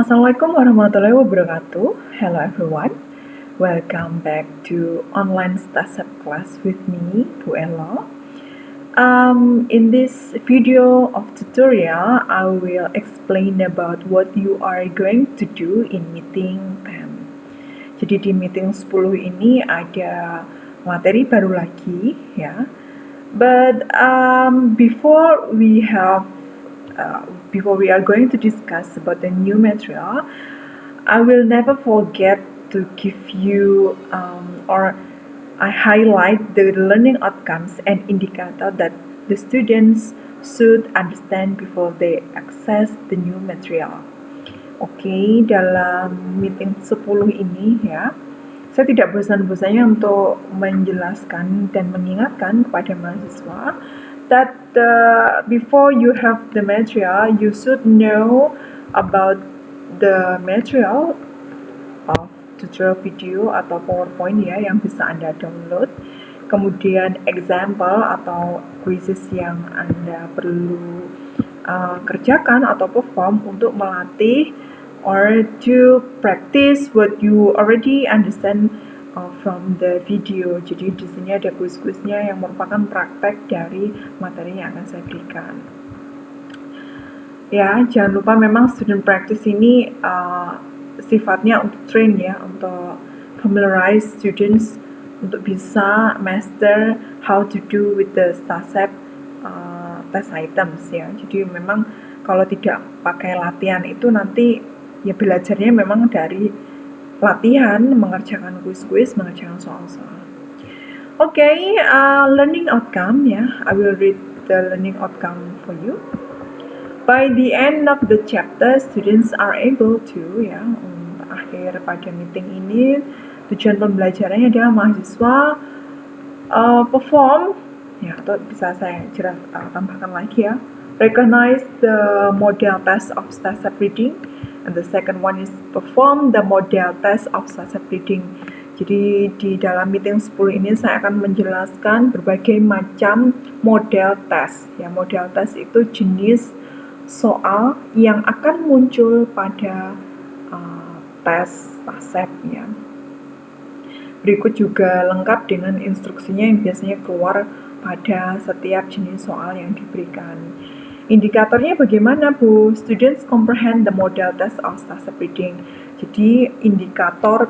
Assalamualaikum warahmatullahi wabarakatuh. Hello everyone. Welcome back to online STASEP class with me, Bu Elo. In this video of tutorial, I will explain about what you are going to do in meeting 10. Jadi di meeting 10 ini ada materi baru lagi ya. But before we are going to discuss about the new material, I will never forget to give you or I highlight the learning outcomes and indicator that the students should understand before they access the new material. Oke, dalam meeting 10 ini ya, saya tidak bosan-bosannya untuk menjelaskan dan mengingatkan kepada mahasiswa that before you have the material, you should know about the material of tutorial video atau PowerPoint ya yang bisa Anda download. Kemudian example atau quizzes yang Anda perlu kerjakan atau perform untuk melatih or to practice what you already understand from the video. Jadi di sini ada quiz-quiznya yang merupakan praktek dari materi yang akan saya berikan. Ya, jangan lupa memang student practice ini sifatnya untuk train ya, untuk familiarize students untuk bisa master how to do with the STASEP test items ya. Jadi memang kalau tidak pakai latihan itu nanti ya belajarnya memang dari latihan, mengerjakan quiz-quiz, mengerjakan soal-soal. Okay, learning outcome ya. I will read the learning outcome for you. By the end of the chapter, students are able to ya, akhir pada meeting ini tujuan pembelajarannya adalah mahasiswa perform ya, atau bisa saya tambahkan lagi ya, recognize the model test of STASEP reading, and the second one is perform the model test of STASEP reading. Jadi di dalam meeting 10 ini saya akan menjelaskan berbagai macam model test ya. Model test itu jenis soal yang akan muncul pada tes STASEP ya. Berikut juga lengkap dengan instruksinya yang biasanya keluar pada setiap jenis soal yang diberikan. Indikatornya bagaimana, Bu? Students comprehend the model test of STASEP reading. Jadi indikator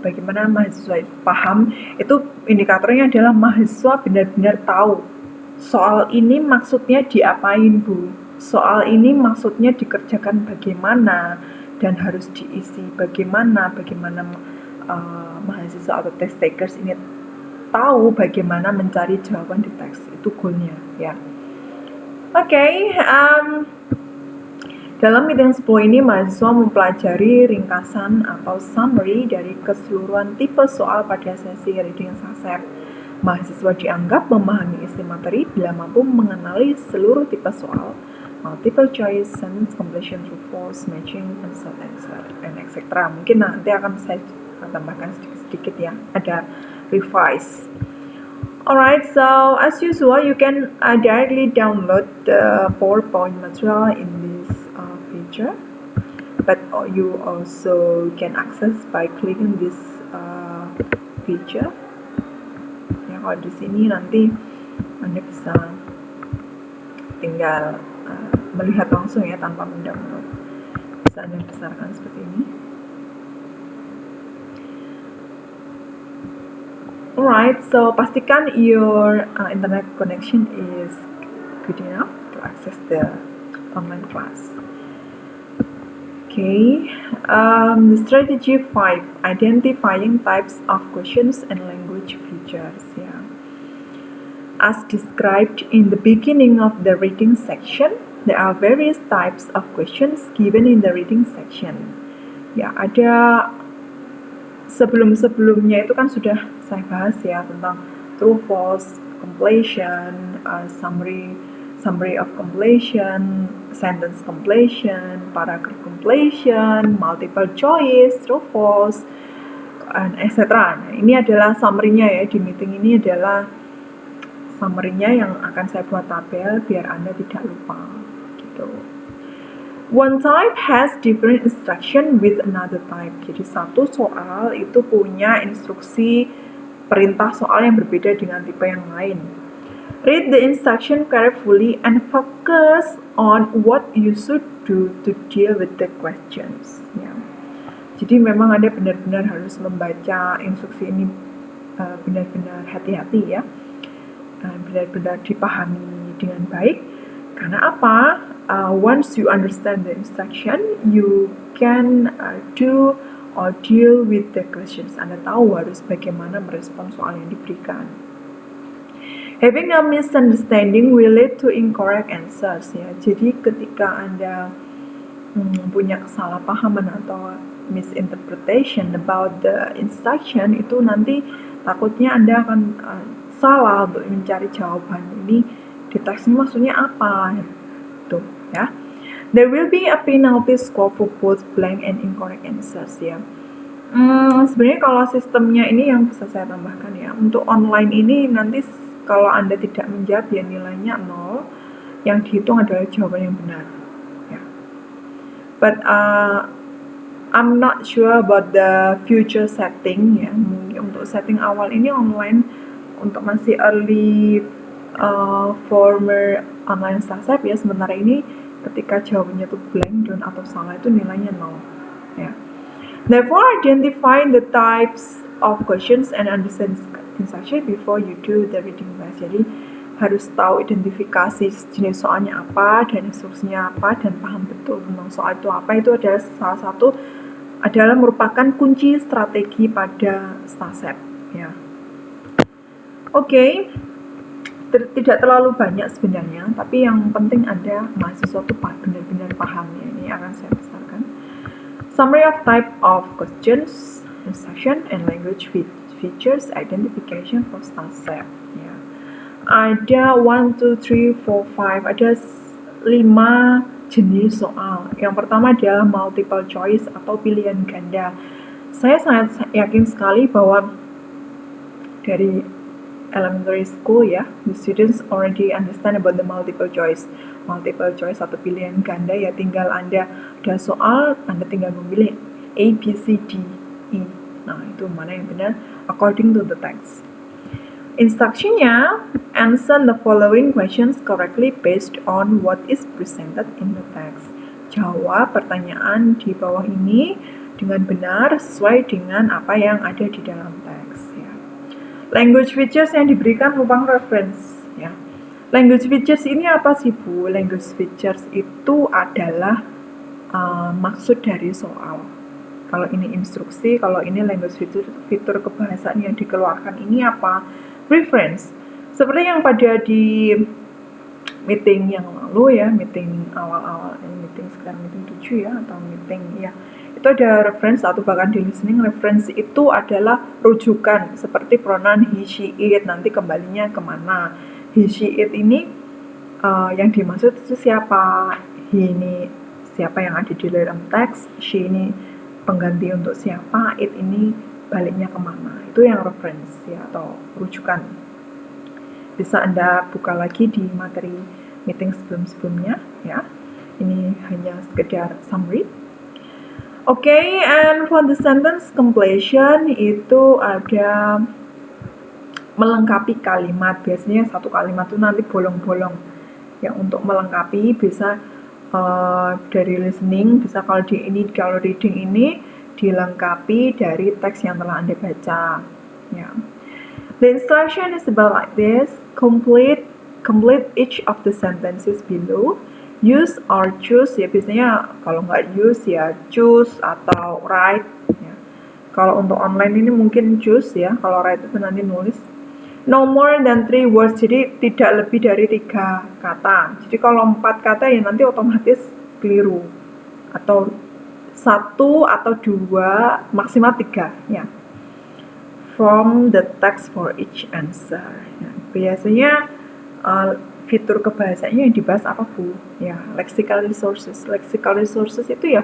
bagaimana mahasiswa paham, itu indikatornya adalah mahasiswa benar-benar tahu soal ini maksudnya diapain, Bu. Soal ini maksudnya dikerjakan bagaimana dan harus diisi bagaimana mahasiswa atau test takers ini tahu bagaimana mencari jawaban di teks. Itu goalnya ya. Oke, dalam meeting 10 ini mahasiswa mempelajari ringkasan atau summary dari keseluruhan tipe soal pada sesi reading STASEP. Mahasiswa dianggap memahami isi materi bila mampu mengenali seluruh tipe soal, multiple choice, sentence completion, true false, matching, insert answer, and etc. Mungkin nanti akan saya tambahkan sedikit-sedikit ya, ada revise. Alright, so as usual, you can directly download the PowerPoint material in this feature, but you also can access by clicking this feature. Ya, kalau di sini nanti Anda bisa tinggal melihat langsung ya tanpa mendownload. Bisa Anda besarkan seperti ini. Alright, so pastikan your internet connection is good enough to access the online class. Okay, strategy 5, identifying types of questions and language features. Yeah. As described in the beginning of the reading section, there are various types of questions given in the reading section. Ya, ada sebelum-sebelumnya itu kan sudah saya bahas ya tentang true false, completion, summary of completion, sentence completion, paragraph completion, multiple choice, true false, and etc. Nah, ini adalah summary-nya ya, di meeting ini adalah summary-nya yang akan saya buat tabel biar Anda tidak lupa gitu. One type has different instruction with another type. Jadi satu soal itu punya instruksi perintah soal yang berbeda dengan tipe yang lain. Read the instruction carefully and focus on what you should do to deal with the questions. Ya. Jadi memang Anda benar-benar harus membaca instruksi ini benar-benar hati-hati ya, benar-benar dipahami dengan baik. Karena apa? Once you understand the instruction, you can do or deal with the questions. Anda tahu harus bagaimana merespon soal yang diberikan. Having a misunderstanding will lead to incorrect answers ya. Jadi ketika Anda punya kesalahpahaman atau misinterpretation about the instruction, itu nanti takutnya Anda akan salah untuk mencari jawaban ini di teksnya maksudnya apa tuh ya. There will be a penalty score for both blank and incorrect answers ya. Sebenarnya kalau sistemnya ini yang bisa saya tambahkan ya, untuk online ini nanti kalau Anda tidak menjawab ya nilainya 0, yang dihitung adalah jawaban yang benar ya. But I'm not sure about the future setting ya. Mungkin untuk setting awal ini online untuk masih early former online STASEP ya, sementara ini ketika jawabannya itu blank dan atau salah itu nilainya 0 ya. Therefore identify the types of questions and understand instruction before you do the reading test. Jadi harus tahu identifikasi jenis soalnya apa dan instruksinya apa dan paham betul tentang soal itu apa. Itu adalah salah satu merupakan kunci strategi pada STASEP ya. Oke. Tidak terlalu banyak sebenarnya, tapi yang penting Anda mahasiswa itu benar-benar paham ya. Ini akan saya besarkan. Summary of type of questions, instruction, and language features identification for STASEP ya. Ada 1, 2, 3, 4, 5, ada 5 jenis soal. Yang pertama adalah multiple choice atau pilihan ganda. Saya sangat yakin sekali bahwa dari elementary school ya, the students already understand about the multiple choice atau pilihan ganda ya. Tinggal Anda ada soal, Anda tinggal memilih A, B, C, D, E. Nah itu mana yang benar according to the text. Instructionnya, answer the following questions correctly based on what is presented in the text. Jawab pertanyaan di bawah ini dengan benar sesuai dengan apa yang ada di dalam teks ya. Language features yang diberikan merupakan reference ya. Language features ini apa sih Bu? Language features itu adalah maksud dari soal. Kalau ini instruksi, kalau ini language feature, fitur kebahasaan yang dikeluarkan ini apa? Reference. Seperti yang pada di meeting yang lalu ya, meeting awal-awal, meeting sekarang meeting 7 ya, atau meeting ya. Itu ada reference atau bahkan di listening. Reference itu adalah rujukan seperti pronoun he, she, it, nanti kembalinya kemana. He, she, it ini yang dimaksud itu siapa. He ini siapa yang ada di dalam teks, she ini pengganti untuk siapa, it ini baliknya kemana. Itu yang reference ya, atau rujukan. Bisa Anda buka lagi di materi meeting sebelum-sebelumnya ya. Ini hanya sekedar summary. Okay, and for the sentence completion itu ada melengkapi kalimat. Biasanya satu kalimat itu nanti bolong-bolong. Ya, untuk melengkapi bisa dari listening, bisa kalau reading ini dilengkapi dari teks yang telah Anda baca. Ya. The instruction is about like this. Complete each of the sentences below. Use or choose ya, biasanya kalau nggak use ya choose atau write ya. Kalau untuk online ini mungkin choose ya, kalau write itu nanti nulis. No more than 3 words, jadi tidak lebih dari 3 kata. Jadi kalau 4 kata ya nanti otomatis keliru. Atau 1 atau 2, maksimal 3 ya. From the text for each answer ya. Biasanya fitur kebahasaannya yang dibahas apa Bu? Ya, lexical resources. Lexical resources itu ya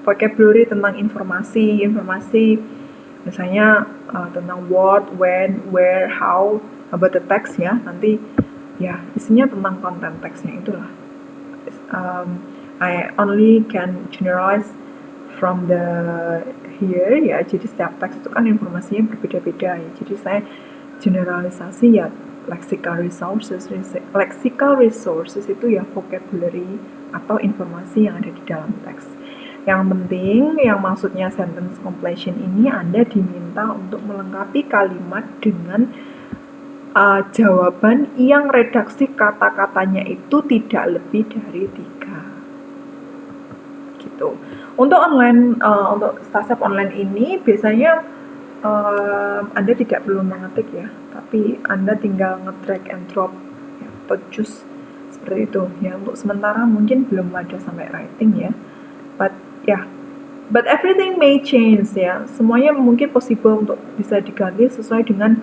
vocabulary tentang informasi misalnya tentang what, when, where, how, about the text ya. Nanti ya isinya tentang konten teksnya itulah. only can generalize from the here ya. Jadi setiap teks itu kan informasinya berbeda-beda ya. Jadi saya generalisasi ya lexical resources. Lexical resources itu ya vocabulary atau informasi yang ada di dalam teks. Yang penting, yang maksudnya sentence completion ini Anda diminta untuk melengkapi kalimat dengan jawaban yang redaksi kata-katanya itu tidak lebih dari 3. Gitu. Untuk StaSep online ini biasanya Anda tidak perlu mengetik ya, tapi Anda tinggal nge-drag and drop ya, atau choose seperti itu ya. Untuk sementara mungkin belum ada sampai writing ya, but everything may change ya. Semuanya mungkin possible untuk bisa diganti sesuai dengan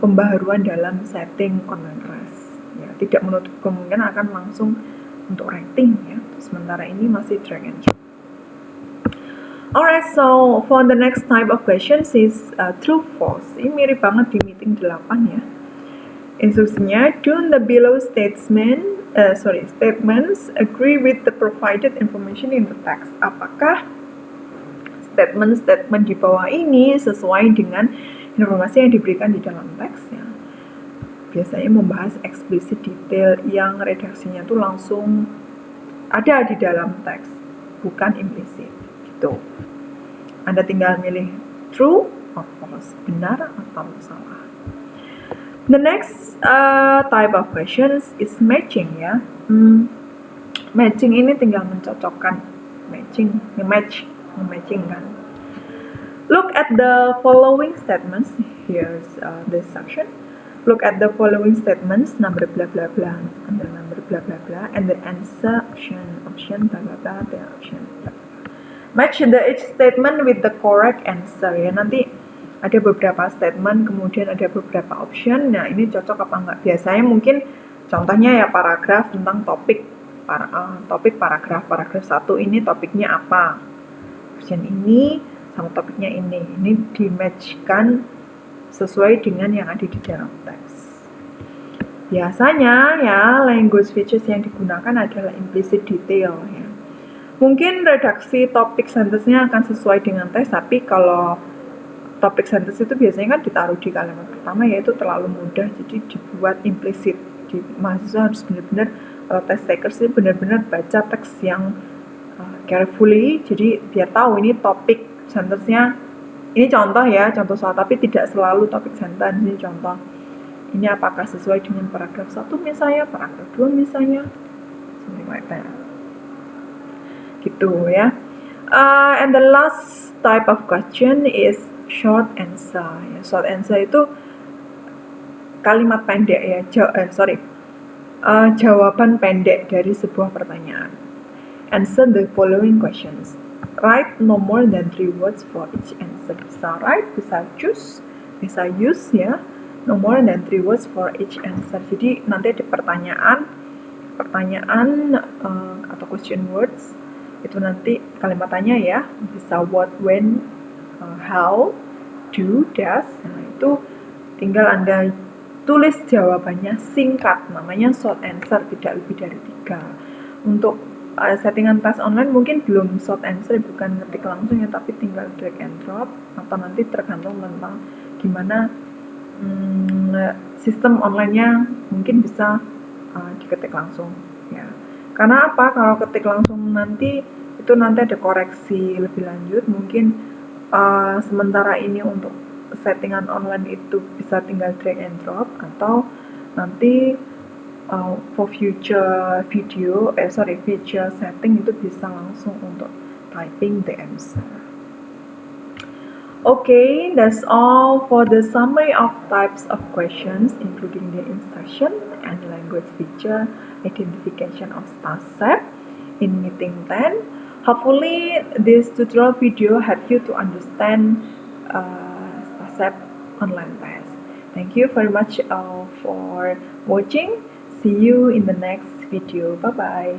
pembaharuan dalam setting online class ya. Tidak menutup kemungkinan akan langsung untuk writing ya. Sementara ini masih drag and drop. Alright, so for the next type of questions is true false. Ini mirip banget di meeting 8 ya. Instruksinya, do the below statements agree with the provided information in the text. Apakah statement-statement di bawah ini sesuai dengan informasi yang diberikan di dalam teks ya. Biasanya membahas eksplisit detail yang redaksinya tuh langsung ada di dalam teks, bukan implisit gitu. Anda tinggal milih true or false, benar atau salah. The next type of questions is matching ya. Matching ini tinggal mencocokkan, matching kan. Look at the following statements. Here's this section. Look at the following statements, number blah blah blah, and the number blah blah blah, and the answer option blah blah blah, the option blah blah. Match the each statement with the correct answer ya. Nanti ada beberapa statement, kemudian ada beberapa option. Nah, ini cocok apa enggak? Biasanya mungkin contohnya ya paragraf tentang topik paragraf 1 ini topiknya apa? Option ini sama topiknya ini di-matchkan sesuai dengan yang ada di dalam teks. Biasanya ya language features yang digunakan adalah implicit detail ya. Mungkin redaksi topik sentence-nya akan sesuai dengan teks, tapi kalau topik sentence itu biasanya kan ditaruh di kalimat pertama, yaitu terlalu mudah, jadi dibuat implicit. Mahasiswa harus benar-benar test takers itu benar-benar baca teks yang carefully, jadi biar tahu ini topik sentence-nya. Ini contoh ya, contoh soal, tapi tidak selalu topik sentence. Ini contoh. Ini apakah sesuai dengan paragraf 1 misalnya, paragraf 2 misalnya, something like that. Gitu ya. And the last type of question is short answer. Ya, short answer itu kalimat pendek ya. Jawaban pendek dari sebuah pertanyaan. Answer the following questions. Write no more than 3 words for each answer. Bisa write, bisa choose, bisa use ya. No more than 3 words for each answer. Jadi nanti ada pertanyaan atau question words. Itu nanti kalimatannya ya. Bisa what, when, how, do, does. Nah, itu tinggal Anda tulis jawabannya singkat. Namanya short answer, tidak lebih dari 3. Untuk settingan tes online mungkin belum short answer, bukan ngetik langsung ya, tapi tinggal drag and drop, atau nanti tergantung tentang gimana sistem online-nya, mungkin bisa diketik langsung ya. Karena apa? Kalau ketik langsung nanti ada koreksi lebih lanjut. Mungkin sementara ini untuk settingan online itu bisa tinggal drag and drop, atau nanti for future setting itu bisa langsung untuk typing the answer. Okay, that's all for the summary of types of questions, including the instruction and language feature identification of StaSep in meeting 10. Hopefully, this tutorial video helped you to understand StaSep online test. Thank you very much for watching. See you in the next video. Bye bye.